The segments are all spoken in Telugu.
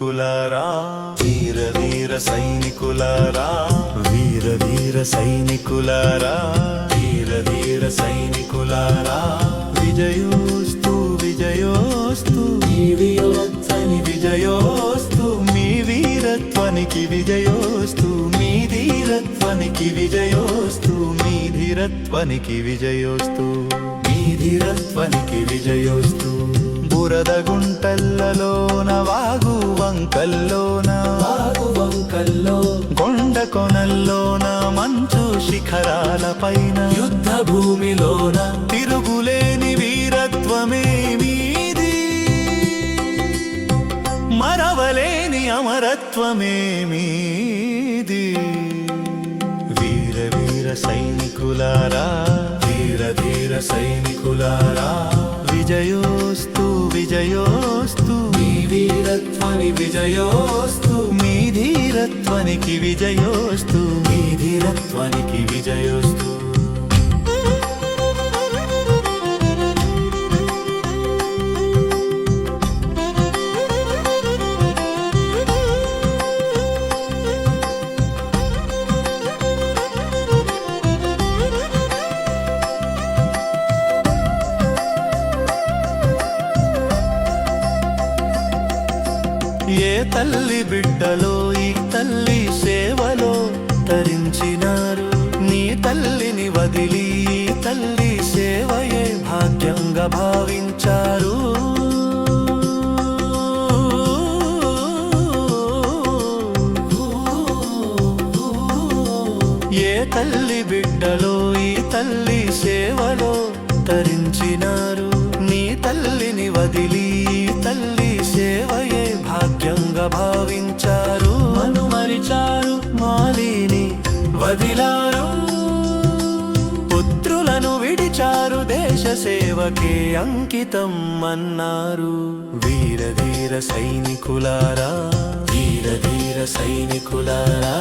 సైనికులారా, వీర వీర సైనికులారా, వీర వీర సైనికులారా, వీర వీర సైనికులారా, విజయోస్తు విజయోస్తు మీ వీరత్వానికి విజయోస్తు, మీ వీరత్వానికి విజయోస్తు, మీ ధీరత్వానికి విజయోస్తు, మీ ధీరత్వానికి విజయోస్తు, మీ ధీరత్వానికి విజయోస్తు. బురద గుంటల్లోన వాగు వంకల్లోన కొండ కొనల్లోన మంచు శిఖరాల పైన యుద్ధ భూమిలోన తిరుగులేని వీరత్వమే మీది, మరవలేని అమరత్వమే మీది. వీర వీర సైనికులారా, వీర ధీర సైనికులారా, విజయోస్తు విజయోస్తు మీ వీరత్వానికి విజయోస్తు, మీ ధీరత్వానికి విజయోస్తు, మీ ధీరత్వానికి విజయోస్తు. ఏ తల్లి బిడ్డలో ఈ తల్లి సేవలో తరించినారు, నీ తల్లిని వదిలి ఈ తల్లి సేవయే భాగ్యంగా భావించారు. ఏ తల్లి బిడ్డలో ఈ తల్లి సేవలో తరించినారు, నీ తల్లిని వదిలి ఈ తల్లి సేవయే భాగ్యంగా భావించారు. మనుమరిచారు, మాలిని వదిలారు, పుత్రులను విడిచారు, దేశ సేవకే అంకితం అన్నారు. వీర ధీర సైనికులారా, వీర ధీర సైనికులారా,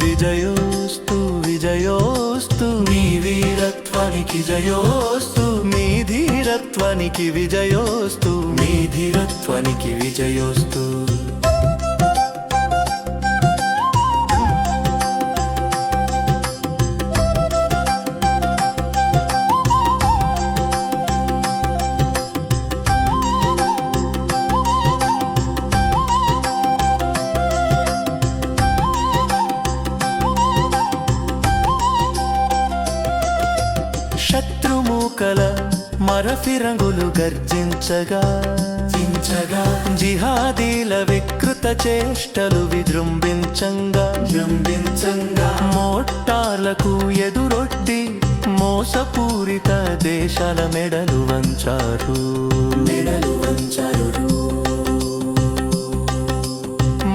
విజయోస్తు విజయోస్తు మీ వీరత్వానికి జయోస్తు, మీ ధీరత్వానికి విజయోస్తు, మీ ధీరత్వానికి విజయోస్తు. శత్రుమూకల మరఫిరంగులు గర్జించగా జిహాదీల వికృత చేష్టలు విజృంభించంగా మోటార్లకు ఎదురొడ్డి మోసపూరిత దేశాల మెడలు వంచారు.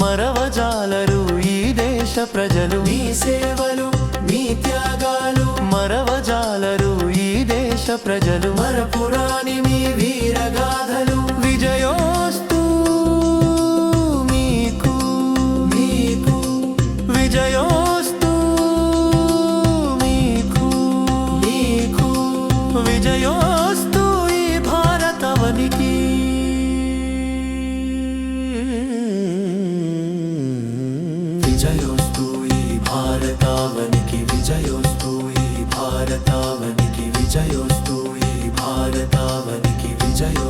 మరవజాలరు ఈ దేశ ప్రజలు మీ సేవలు, మీ త్యాగాలు, మరవజాలరు ఈ దేశ ప్రజలు, మరపురాని మీ వీరగాథలు. విజయోస్తు మీకు మీకు, విజయోస్తు మీకు మీకు, విజయోస్తు ఈ భారతవనికి. విజయోస్తు ఈ భారతావనికి, విజయోస్తు ఈ భారతావనికి, విజయోస్తు ఈ భారతావనికి, విజయో